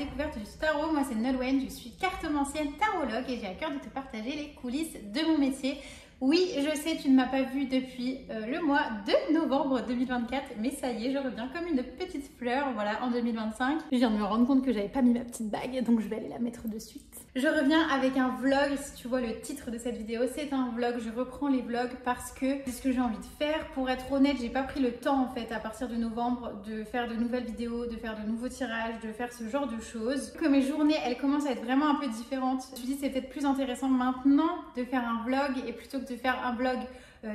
découverte du tarot. Moi c'est Nolwenn, je suis cartomancienne tarologue et j'ai à cœur de te partager les coulisses de mon métier. Oui, je sais, tu ne m'as pas vue depuis le mois de novembre 2024, mais ça y est, je reviens comme une petite fleur, voilà, en 2025. Je viens de me rendre compte que j'avais pas mis ma petite bague, donc je vais aller la mettre de suite. Je reviens avec un vlog, si tu vois le titre de cette vidéo, c'est un vlog. Je reprends les vlogs parce que c'est ce que j'ai envie de faire. Pour être honnête, j'ai pas pris le temps en fait à partir de novembre de faire de nouvelles vidéos, de faire de nouveaux tirages, de faire ce genre de choses. Que mes journées, elles commencent à être vraiment un peu différentes. Je me dis c'est peut-être plus intéressant maintenant de faire un vlog et plutôt que de faire un vlog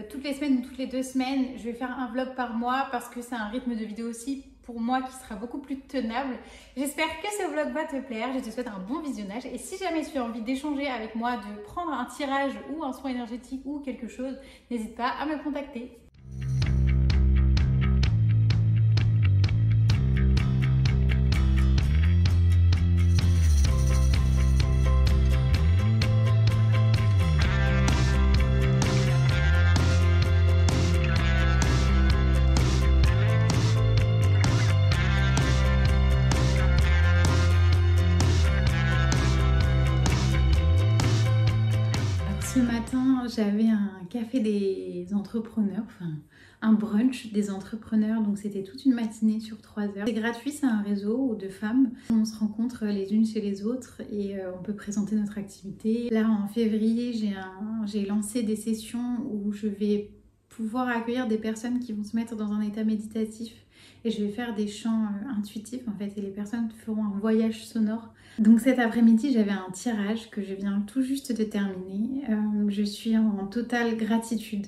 toutes les semaines ou toutes les 2 semaines, je vais faire un vlog par mois parce que c'est un rythme de vidéo aussi pour moi qui sera beaucoup plus tenable. J'espère que ce vlog va te plaire, je te souhaite un bon visionnage et si jamais tu as envie d'échanger avec moi, de prendre un tirage ou un soin énergétique ou quelque chose, n'hésite pas à me contacter. Ce matin, j'avais un café des entrepreneurs, enfin un brunch des entrepreneurs, donc c'était toute une matinée sur 3 heures. C'est gratuit, c'est un réseau de femmes. On se rencontre les unes chez les autres et on peut présenter notre activité. Là, en février, j'ai lancé des sessions où je vais pouvoir accueillir des personnes qui vont se mettre dans un état méditatif et je vais faire des chants intuitifs en fait et les personnes feront un voyage sonore. Donc cet après-midi j'avais un tirage que je viens tout juste de terminer. Je suis en totale gratitude,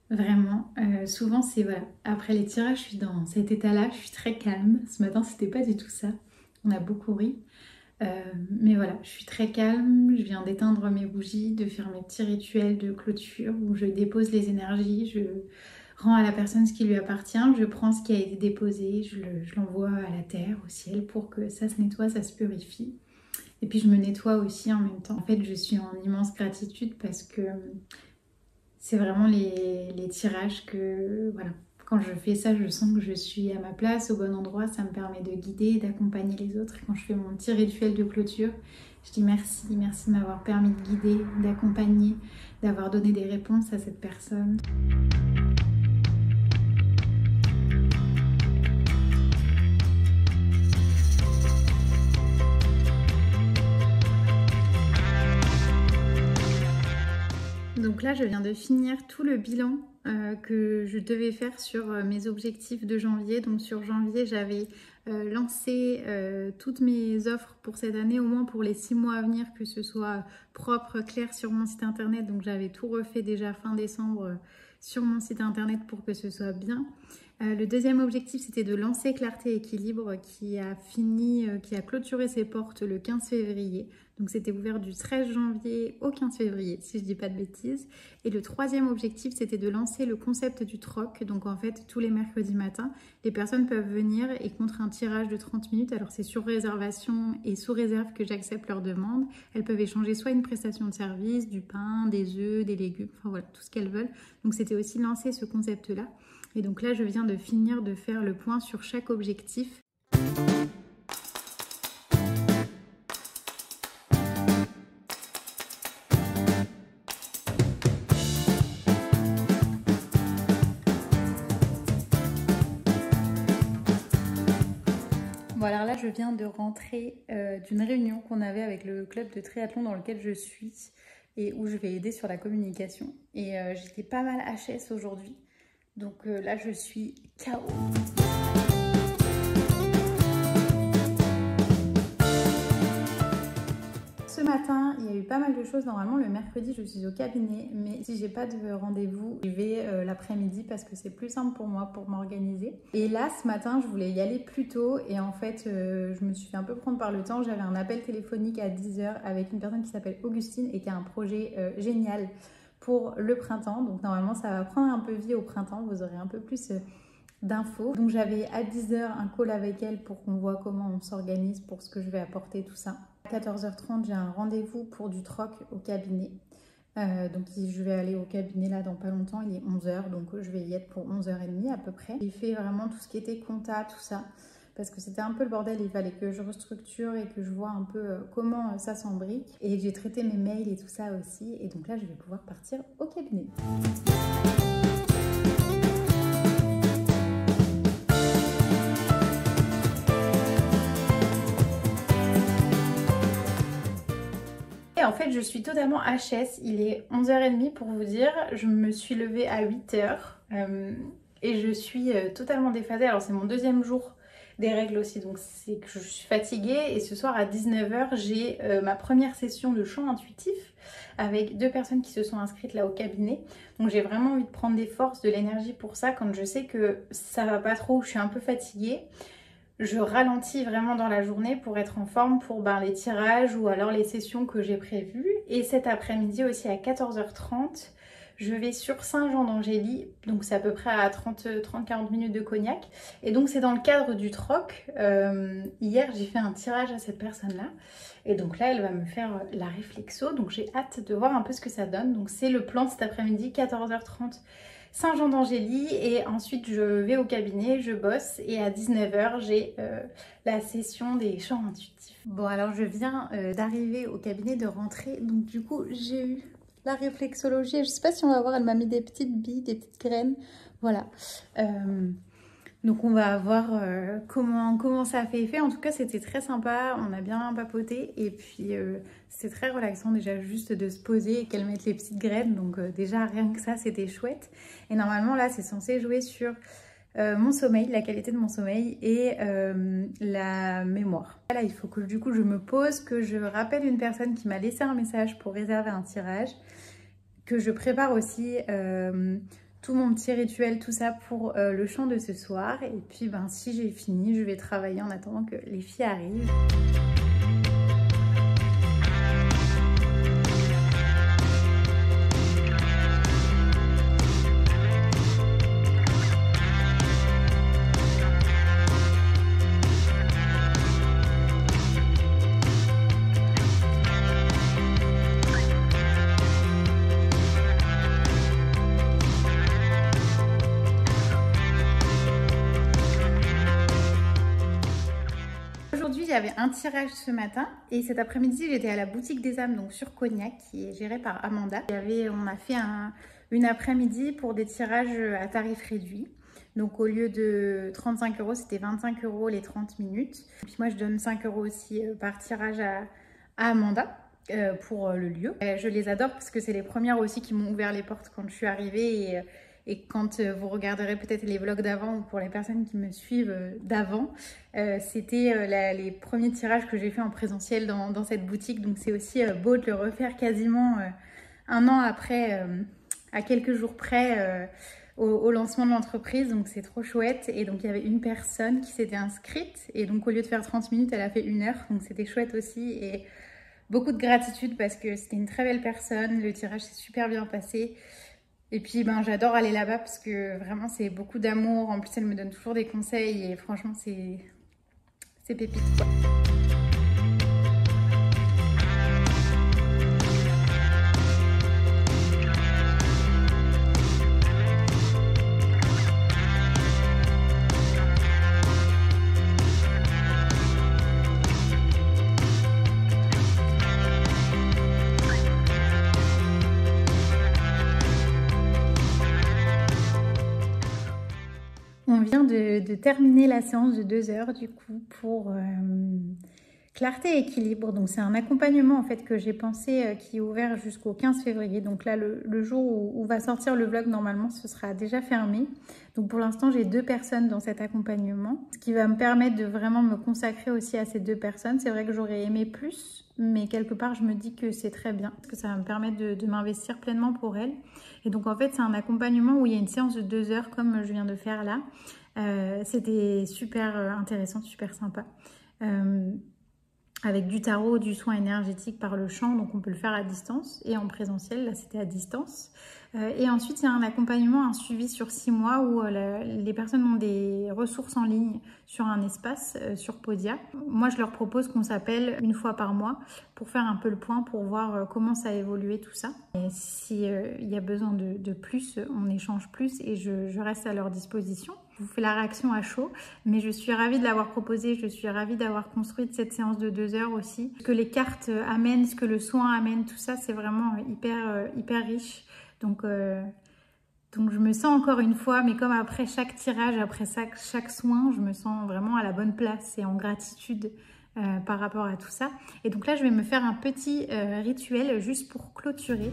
vraiment. Souvent c'est voilà, après les tirages je suis dans cet état-là, je suis très calme. Ce matin c'était pas du tout ça, on a beaucoup ri. Mais voilà, je suis très calme, je viens d'éteindre mes bougies, de faire mes petits rituels de clôture où je dépose les énergies, je rends à la personne ce qui lui appartient, je prends ce qui a été déposé, je l'envoie à la terre, au ciel pour que ça se nettoie, ça se purifie. Et puis je me nettoie aussi en même temps. En fait, je suis en immense gratitude parce que c'est vraiment les tirages que, voilà, quand je fais ça, je sens que je suis à ma place, au bon endroit, ça me permet de guider, d'accompagner les autres. Quand je fais mon petit rituel de clôture, je dis merci, merci de m'avoir permis de guider, d'accompagner, d'avoir donné des réponses à cette personne. Donc là, je viens de finir tout le bilan que je devais faire sur mes objectifs de janvier. Donc sur janvier, j'avais lancé toutes mes offres pour cette année, au moins pour les 6 mois à venir, que ce soit propre, clair sur mon site internet. Donc j'avais tout refait déjà fin décembre sur mon site internet pour que ce soit bien. Le deuxième objectif, c'était de lancer Clarté Équilibre qui a clôturé ses portes le 15 février. Donc c'était ouvert du 13 janvier au 15 février, si je dis pas de bêtises. Et le troisième objectif, c'était de lancer le concept du troc. Donc en fait, tous les mercredis matins, les personnes peuvent venir et contre un tirage de 30 minutes, alors c'est sur réservation et sous réserve que j'accepte leur demande, elles peuvent échanger soit une prestation de service, du pain, des œufs, des légumes, enfin voilà, tout ce qu'elles veulent. Donc c'était aussi lancer ce concept-là. Et donc là, je viens de finir de faire le point sur chaque objectif. Bon alors là je viens de rentrer d'une réunion qu'on avait avec le club de triathlon dans lequel je suis et où je vais aider sur la communication et j'étais pas mal HS aujourd'hui donc là je suis KO. Ce matin, il y a eu pas mal de choses. Normalement, le mercredi, je suis au cabinet, mais si j'ai pas de rendez-vous, je vais l'après-midi parce que c'est plus simple pour moi pour m'organiser. Et là, ce matin, je voulais y aller plus tôt et en fait, je me suis fait un peu prendre par le temps. J'avais un appel téléphonique à 10 h avec une personne qui s'appelle Augustine et qui a un projet génial pour le printemps. Donc normalement, ça va prendre un peu vie au printemps. Vous aurez un peu plus d'infos. Donc j'avais à 10 h un call avec elle pour qu'on voit comment on s'organise pour ce que je vais apporter, tout ça. À 14 h 30, j'ai un rendez-vous pour du troc au cabinet. Donc je vais aller au cabinet là dans pas longtemps, il est 11 h, donc je vais y être pour 11 h 30 à peu près. J'ai fait vraiment tout ce qui était compta, tout ça, parce que c'était un peu le bordel. Il fallait que je restructure et que je vois un peu comment ça s'embrique. Et j'ai traité mes mails et tout ça aussi. Et donc là, je vais pouvoir partir au cabinet. Et en fait, je suis totalement HS. Il est 11h30 pour vous dire. Je me suis levée à 8h et je suis totalement déphasée. Alors, c'est mon deuxième jour des règles aussi, donc c'est que je suis fatiguée. Et ce soir à 19h, j'ai ma première session de chant intuitif avec 2 personnes qui se sont inscrites là au cabinet. Donc, j'ai vraiment envie de prendre des forces, de l'énergie pour ça quand je sais que ça va pas trop, je suis un peu fatiguée. Je ralentis vraiment dans la journée pour être en forme pour les tirages ou alors les sessions que j'ai prévues. Et cet après-midi aussi à 14h30, je vais sur Saint-Jean-d'Angély, donc c'est à peu près à 30-40 minutes de Cognac. Et donc c'est dans le cadre du troc. Hier j'ai fait un tirage à cette personne-là. Et donc là elle va me faire la réflexo, donc j'ai hâte de voir un peu ce que ça donne. Donc c'est le plan cet après-midi, 14h30. Saint-Jean-d'Angély et ensuite je vais au cabinet, je bosse et à 19h j'ai la session des chants intuitifs. Bon alors je viens d'arriver au cabinet, de rentrer, donc du coup j'ai eu la réflexologie, je sais pas si on va voir, elle m'a mis des petites billes, des petites graines, voilà. Donc on va voir comment ça a fait effet. En tout cas c'était très sympa, on a bien papoté et puis c'était très relaxant déjà juste de se poser et qu'elle mette les petites graines. Donc déjà rien que ça c'était chouette. Et normalement là c'est censé jouer sur mon sommeil, la qualité de mon sommeil et la mémoire. Là il faut que du coup je me pose, que je rappelle une personne qui m'a laissé un message pour réserver un tirage, que je prépare aussi tout mon petit rituel, tout ça pour le chant de ce soir. Et puis si j'ai fini, je vais travailler en attendant que les filles arrivent. Aujourd'hui, il y avait un tirage ce matin et cet après-midi, j'étais à la boutique des âmes, donc sur Cognac, qui est gérée par Amanda. On a fait une après-midi pour des tirages à tarif réduit. Donc au lieu de 35 €, c'était 25 € les 30 minutes. Et puis moi, je donne 5 € aussi par tirage à Amanda pour le lieu. Je les adore parce que c'est les premières aussi qui m'ont ouvert les portes quand je suis arrivée et quand vous regarderez peut-être les vlogs d'avant ou pour les personnes qui me suivent d'avant, c'était les premiers tirages que j'ai fait en présentiel dans cette boutique. Donc c'est aussi beau de le refaire quasiment un an après, à quelques jours près au lancement de l'entreprise. Donc c'est trop chouette. Et donc il y avait une personne qui s'était inscrite et donc au lieu de faire 30 minutes, elle a fait 1 heure. Donc c'était chouette aussi et beaucoup de gratitude parce que c'était une très belle personne. Le tirage s'est super bien passé. Et puis j'adore aller là-bas parce que vraiment c'est beaucoup d'amour. En plus elle me donne toujours des conseils et franchement c'est pépite quoi. On vient de terminer la séance de 2 heures du coup pour clarté et équilibre. Donc c'est un accompagnement en fait que j'ai pensé qui est ouvert jusqu'au 15 février. Donc là le jour où va sortir le vlog normalement ce sera déjà fermé. Donc pour l'instant j'ai 2 personnes dans cet accompagnement. Ce qui va me permettre de vraiment me consacrer aussi à ces 2 personnes. C'est vrai que j'aurais aimé plus mais quelque part je me dis que c'est très bien. Parce que ça va me permettre de m'investir pleinement pour elles. Et donc en fait c'est un accompagnement où il y a une séance de 2 heures comme je viens de faire là. C'était super intéressant, super sympa. Avec du tarot, du soin énergétique par le chant, donc on peut le faire à distance et en présentiel, là c'était à distance. Et ensuite il y a un accompagnement, un suivi sur 6 mois où les personnes ont des ressources en ligne sur un espace, sur Podia. Moi je leur propose qu'on s'appelle 1 fois par mois pour faire un peu le point, pour voir comment ça a évolué tout ça. Et si y a besoin de plus, on échange plus et je reste à leur disposition. Je vous fais la réaction à chaud, mais je suis ravie de l'avoir proposé, je suis ravie d'avoir construit cette séance de 2 heures aussi. Ce que les cartes amènent, ce que le soin amène, tout ça, c'est vraiment hyper riche. Donc je me sens encore une fois, mais comme après chaque tirage, après chaque soin, je me sens vraiment à la bonne place et en gratitude par rapport à tout ça. Et donc là, je vais me faire un petit rituel juste pour clôturer.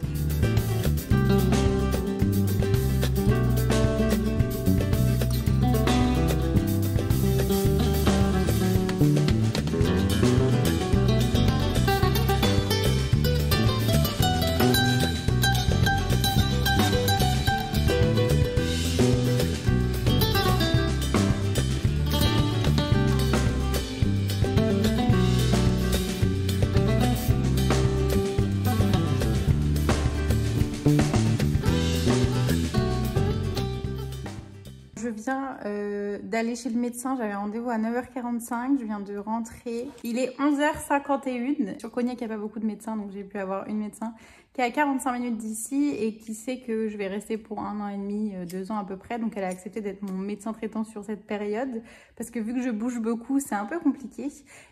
Je viens d'aller chez le médecin, j'avais rendez-vous à 9h45, je viens de rentrer. Il est 11h51. Sur Cognac, il n'y a pas beaucoup de médecins, donc j'ai pu avoir une médecin qui est à 45 minutes d'ici et qui sait que je vais rester pour 1 an et demi, 2 ans à peu près. Donc elle a accepté d'être mon médecin traitant sur cette période parce que vu que je bouge beaucoup, c'est un peu compliqué.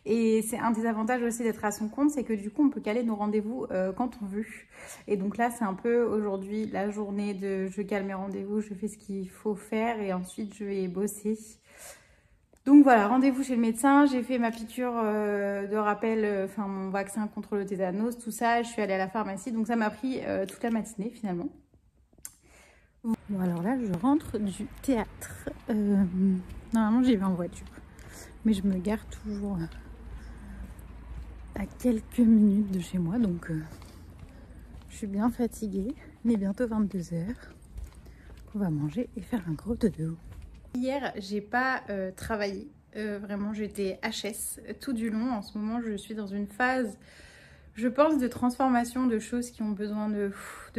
Et c'est un des avantages aussi d'être à son compte, c'est que du coup, on peut caler nos rendez-vous quand on veut. Et donc là, c'est un peu aujourd'hui la journée de je cale mes rendez-vous, je fais ce qu'il faut faire et ensuite je vais bosser. Donc voilà, rendez-vous chez le médecin, j'ai fait ma piqûre de rappel, enfin mon vaccin contre le tétanos, tout ça, je suis allée à la pharmacie, donc ça m'a pris toute la matinée finalement. Bon alors là, je rentre du théâtre, normalement j'y vais en voiture, mais je me gare toujours à quelques minutes de chez moi, donc je suis bien fatiguée, il est bientôt 22 h. On va manger et faire un gros dodo. Hier, j'ai pas travaillé. Vraiment, j'étais HS tout du long. En ce moment, je suis dans une phase, je pense, de transformation, de choses qui ont besoin de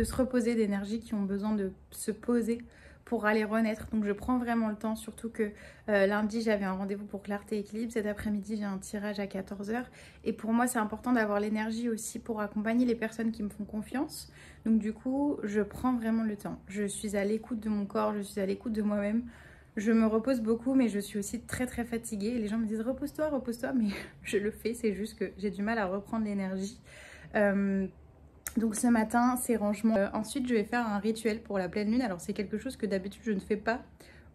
se reposer, d'énergie, qui ont besoin de se poser pour aller renaître. Donc, je prends vraiment le temps, surtout que lundi, j'avais un rendez-vous pour Clarté Équilibre. Cet après-midi, j'ai un tirage à 14 h. Et pour moi, c'est important d'avoir l'énergie aussi pour accompagner les personnes qui me font confiance. Donc, du coup, je prends vraiment le temps. Je suis à l'écoute de mon corps, je suis à l'écoute de moi-même. Je me repose beaucoup, mais je suis aussi très fatiguée. Les gens me disent repose-toi, mais je le fais. C'est juste que j'ai du mal à reprendre l'énergie. Donc ce matin, c'est rangement. Ensuite, je vais faire un rituel pour la pleine lune. Alors c'est quelque chose que d'habitude je ne fais pas,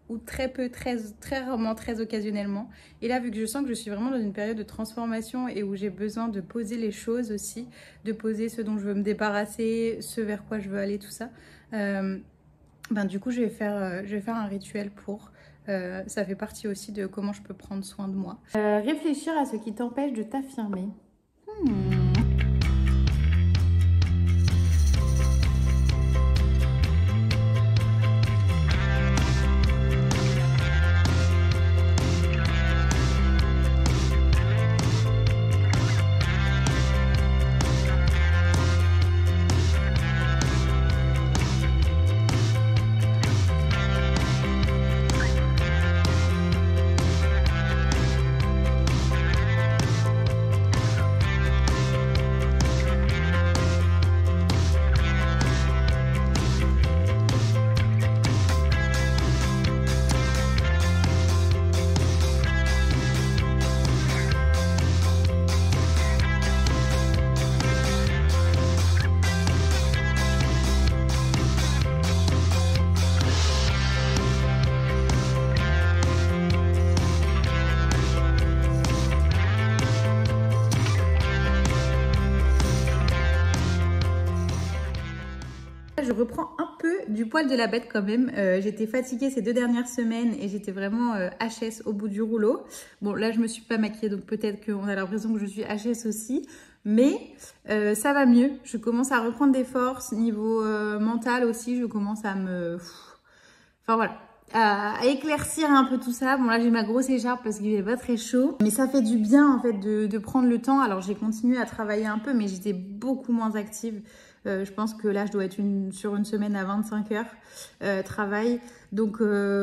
ou très peu, très rarement, très occasionnellement. Et là, vu que je sens que je suis vraiment dans une période de transformation et où j'ai besoin de poser les choses aussi, de poser ce dont je veux me débarrasser, ce vers quoi je veux aller, tout ça. Du coup, je vais faire un rituel pour... ça fait partie aussi de comment je peux prendre soin de moi. Réfléchir à ce qui t'empêche de t'affirmer. Je reprends un peu du poil de la bête quand même. J'étais fatiguée ces 2 dernières semaines et j'étais vraiment HS au bout du rouleau. Bon, là, je me suis pas maquillée, donc peut-être qu'on a l'impression que je suis HS aussi. Mais ça va mieux. Je commence à reprendre des forces. Niveau mental aussi, je commence à me... Enfin voilà, à éclaircir un peu tout ça. Bon là, j'ai ma grosse écharpe parce qu'il n'est pas très chaud. Mais ça fait du bien en fait de prendre le temps. Alors j'ai continué à travailler un peu, mais j'étais beaucoup moins active. Je pense que là, je dois être sur une semaine à 25 heures travail. Donc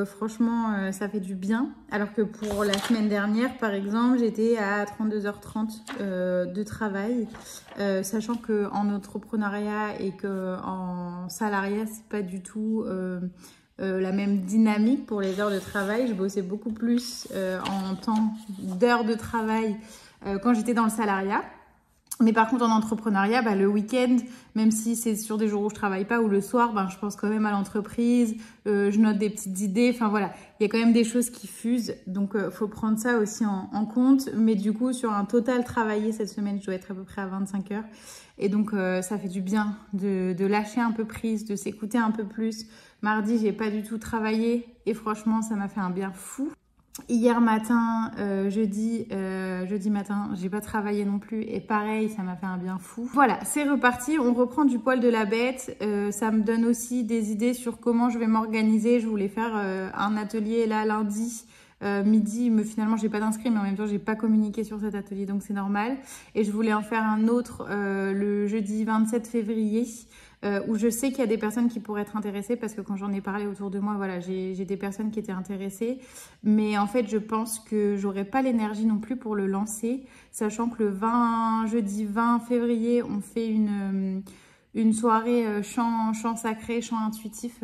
franchement, ça fait du bien. Alors que pour la semaine dernière, par exemple, j'étais à 32h30 de travail. Sachant qu'en entrepreneuriat et qu'en salariat, c'est pas du tout la même dynamique pour les heures de travail. Je bossais beaucoup plus en temps d'heures de travail quand j'étais dans le salariat. Mais par contre, en entrepreneuriat, le week-end, même si c'est sur des jours où je travaille pas ou le soir, je pense quand même à l'entreprise, je note des petites idées. Enfin voilà, il y a quand même des choses qui fusent. Donc, faut prendre ça aussi en compte. Mais du coup, sur un total travaillé cette semaine, je dois être à peu près à 25 heures. Et donc, ça fait du bien de lâcher un peu prise, de s'écouter un peu plus. Mardi, j'ai pas du tout travaillé et franchement, ça m'a fait un bien fou. Hier matin, jeudi matin, j'ai pas travaillé non plus et pareil, ça m'a fait un bien fou. Voilà, c'est reparti, on reprend du poil de la bête. Ça me donne aussi des idées sur comment je vais m'organiser. Je voulais faire un atelier là lundi midi, mais finalement j'ai pas d'inscrit, mais en même temps j'ai pas communiqué sur cet atelier, donc c'est normal. Et je voulais en faire un autre le jeudi 27 février. Où je sais qu'il y a des personnes qui pourraient être intéressées parce que quand j'en ai parlé autour de moi, voilà, j'ai des personnes qui étaient intéressées. Mais en fait, je pense que j'aurais pas l'énergie non plus pour le lancer, sachant que le jeudi 20 février, on fait une soirée chant sacré, chant intuitif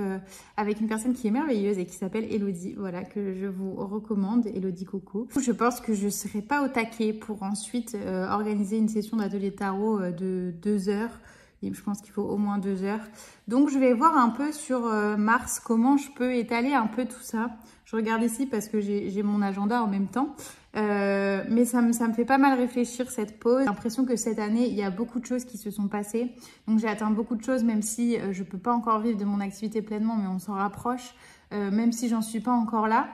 avec une personne qui est merveilleuse et qui s'appelle Elodie, voilà, que je vous recommande, Elodie Coco. Je pense que je ne serai pas au taquet pour ensuite organiser une session d'atelier tarot de 2 heures. Et je pense qu'il faut au moins 2 heures. Donc, je vais voir un peu sur mars comment je peux étaler un peu tout ça. Je regarde ici parce que j'ai mon agenda en même temps. Mais ça me fait pas mal réfléchir cette pause. J'ai l'impression que cette année, il y a beaucoup de choses qui se sont passées. Donc, j'ai atteint beaucoup de choses, même si je peux pas encore vivre de mon activité pleinement, mais on s'en rapproche. Même si j'en suis pas encore là.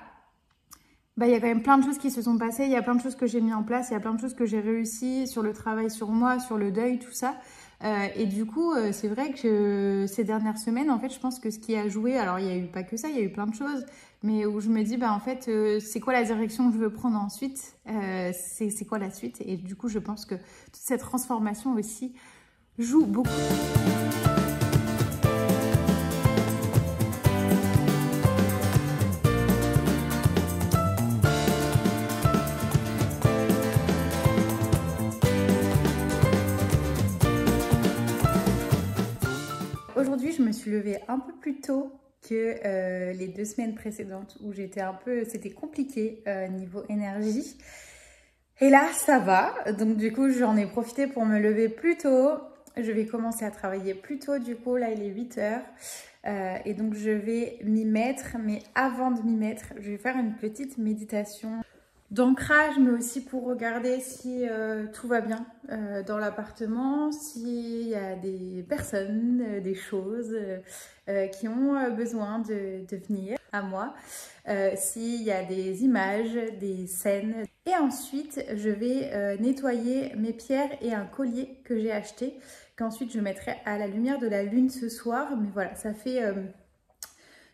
Il y a quand même plein de choses qui se sont passées. Il y a plein de choses que j'ai mis en place. Il y a plein de choses que j'ai réussi sur le travail sur moi, sur le deuil, tout ça. Et du coup, c'est vrai que ces dernières semaines, en fait, je pense que ce qui a joué, alors il n'y a eu pas que ça, il y a eu plein de choses, mais où je me dis, en fait, c'est quoi la direction que je veux prendre ensuite, c'est quoi la suite? Et du coup, je pense que toute cette transformation aussi joue beaucoup. Aujourd'hui, je me suis levée un peu plus tôt que les 2 semaines précédentes où c'était compliqué niveau énergie. Et là, ça va. Donc du coup, j'en ai profité pour me lever plus tôt. Je vais commencer à travailler plus tôt. Du coup, là, il est 8 heures. Et donc, je vais m'y mettre. Mais avant de m'y mettre, je vais faire une petite méditation d'ancrage, mais aussi pour regarder si tout va bien dans l'appartement, s'il y a des personnes, des choses qui ont besoin de venir à moi, s'il y a des images, des scènes. Et ensuite, je vais nettoyer mes pierres et un collier que j'ai acheté, qu'ensuite je mettrai à la lumière de la lune ce soir. Mais voilà, ça fait...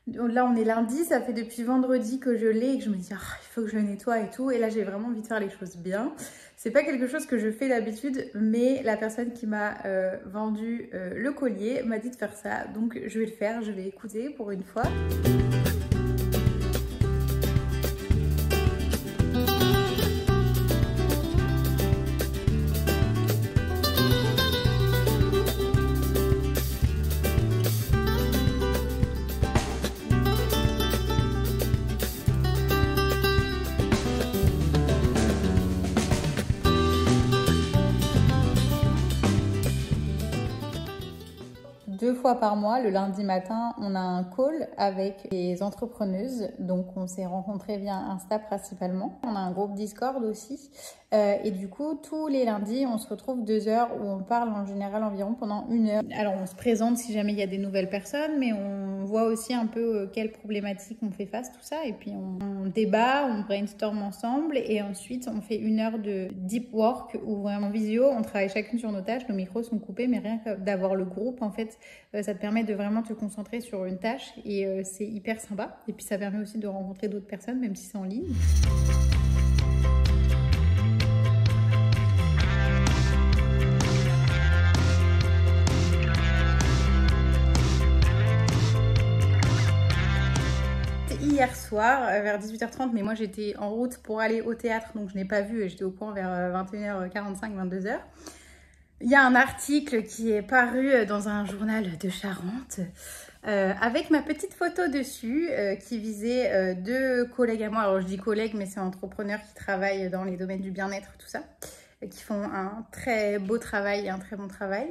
Là, on est lundi, ça fait depuis vendredi que je l'ai et que je me dis, il faut que je le nettoie et tout. Et là, j'ai vraiment envie de faire les choses bien. C'est pas quelque chose que je fais d'habitude, mais la personne qui m'a vendu le collier m'a dit de faire ça. Donc, je vais le faire, je vais écouter pour une fois. Deux fois par mois, le lundi matin, on a un call avec les entrepreneuses. Donc, on s'est rencontrés via Insta principalement. On a un groupe Discord aussi. Et du coup, tous les lundis, on se retrouve 2 heures où on parle en général environ pendant 1 heure. Alors, on se présente si jamais il y a des nouvelles personnes, mais on voit aussi un peu quelles problématiques on fait face, tout ça. Et puis, on débat, on brainstorm ensemble. Et ensuite, on fait 1 heure de deep work ou vraiment visio. On travaille chacune sur nos tâches. Nos micros sont coupés, mais rien que d'avoir le groupe, en fait, ça te permet de vraiment te concentrer sur une tâche. Et c'est hyper sympa. Et puis, ça permet aussi de rencontrer d'autres personnes, même si c'est en ligne. Hier soir vers 18h30, mais moi j'étais en route pour aller au théâtre, donc je n'ai pas vu et j'étais au point vers 21h45, 22h. Il y a un article qui est paru dans un journal de Charente avec ma petite photo dessus qui visait deux collègues à moi. Alors je dis collègues, mais c'est entrepreneurs qui travaillent dans les domaines du bien-être, tout ça, qui font un très beau travail et un très bon travail.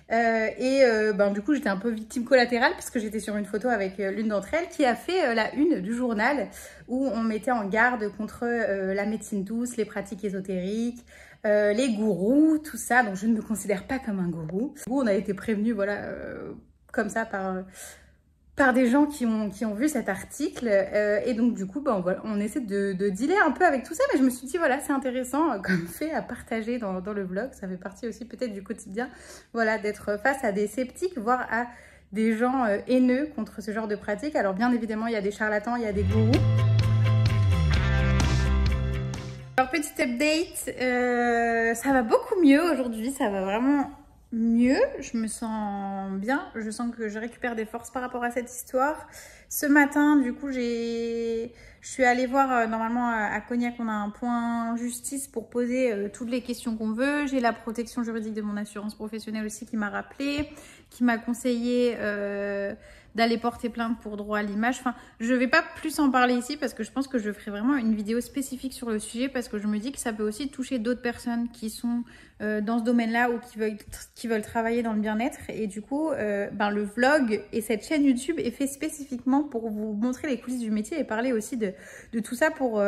Du coup j'étais un peu victime collatérale parce que j'étais sur une photo avec l'une d'entre elles qui a fait la une du journal où on mettait en garde contre la médecine douce, les pratiques ésotériques, les gourous, tout ça. Donc je ne me considère pas comme un gourou. On a été prévenus, voilà, comme ça par des gens qui ont vu cet article et donc du coup voilà, on essaie de dealer un peu avec tout ça, mais je me suis dit voilà, c'est intéressant comme fait à partager dans le vlog. Ça fait partie aussi peut-être du quotidien, voilà, d'être face à des sceptiques, voire à des gens haineux contre ce genre de pratique. Alors bien évidemment il y a des charlatans, il y a des gourous. Alors petit update, ça va beaucoup mieux aujourd'hui, ça va vraiment mieux, je me sens bien, je sens que je récupère des forces par rapport à cette histoire. Ce matin, du coup, je suis allée voir, normalement à Cognac, on a un point justice pour poser toutes les questions qu'on veut. J'ai la protection juridique de mon assurance professionnelle aussi qui m'a rappelé, qui m'a conseillé d'aller porter plainte pour droit à l'image. Enfin, je vais pas plus en parler ici parce que je pense que je ferai vraiment une vidéo spécifique sur le sujet parce que je me dis que ça peut aussi toucher d'autres personnes qui sont dans ce domaine-là ou qui veulent travailler dans le bien-être. Et du coup, le vlog et cette chaîne YouTube est fait spécifiquement pour vous montrer les coulisses du métier et parler aussi de tout ça pour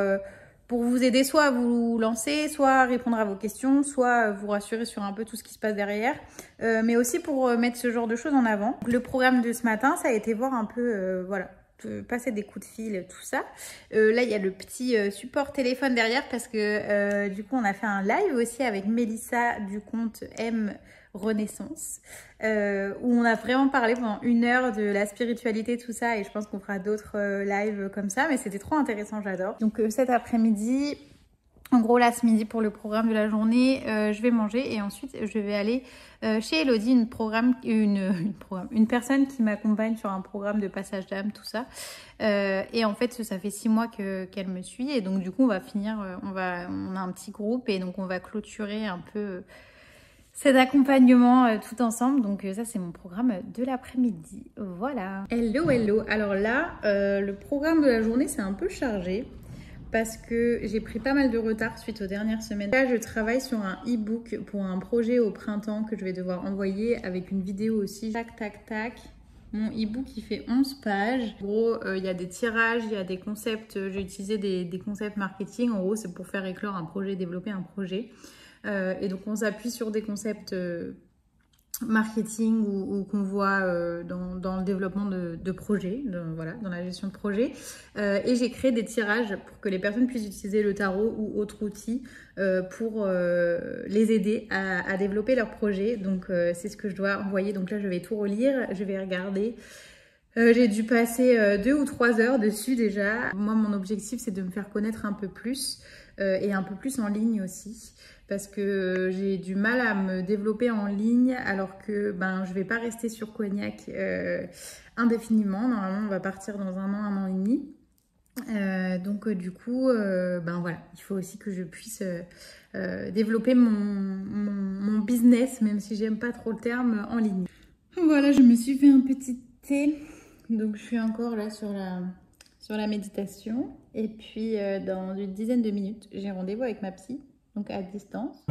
vous aider soit à vous lancer, soit à répondre à vos questions, soit vous rassurer sur un peu tout ce qui se passe derrière, mais aussi pour mettre ce genre de choses en avant. Le programme de ce matin, ça a été voir un peu, voilà, passer des coups de fil, tout ça. Là, il y a le petit support téléphone derrière parce que du coup, on a fait un live aussi avec Mélissa du compte M Renaissance où on a vraiment parlé pendant 1 heure de la spiritualité, tout ça, et je pense qu'on fera d'autres lives comme ça, mais c'était trop intéressant, j'adore. Donc cet après-midi, en gros là ce midi pour le programme de la journée, je vais manger et ensuite je vais aller chez Elodie, une personne qui m'accompagne sur un programme de passage d'âme, tout ça. Et en fait ça fait 6 mois qu'elle me suit et donc du coup on va finir, on a un petit groupe et donc on va clôturer un peu cet accompagnement tout ensemble. Donc ça c'est mon programme de l'après-midi, voilà. Hello hello, alors là le programme de la journée c'est un peu chargé parce que j'ai pris pas mal de retard suite aux dernières semaines. Là je travaille sur un e-book pour un projet au printemps que je vais devoir envoyer avec une vidéo aussi. Tac tac tac. Mon e-book il fait 11 pages. En gros, il y a des tirages, il y a des concepts. J'ai utilisé des concepts marketing. En gros, c'est pour faire éclore un projet, développer un projet. Et donc on s'appuie sur des concepts marketing ou qu'on voit dans le développement de projets, voilà, dans la gestion de projets. Et j'ai créé des tirages pour que les personnes puissent utiliser le tarot ou autre outil pour les aider à développer leur projet. Donc c'est ce que je dois envoyer. Donc là je vais tout relire, je vais regarder. J'ai dû passer 2 ou 3 heures dessus déjà. Moi mon objectif c'est de me faire connaître un peu plus et un peu plus en ligne aussi. Parce que j'ai du mal à me développer en ligne alors que je vais pas rester sur Cognac indéfiniment. Normalement, on va partir dans 1 an et demi. Donc du coup, voilà, il faut aussi que je puisse développer mon business, même si j'aime pas trop le terme, en ligne. Voilà, je me suis fait un petit thé. Donc je suis encore là sur la méditation. Et puis dans une dizaine de minutes, j'ai rendez-vous avec ma psy. Donc à distance.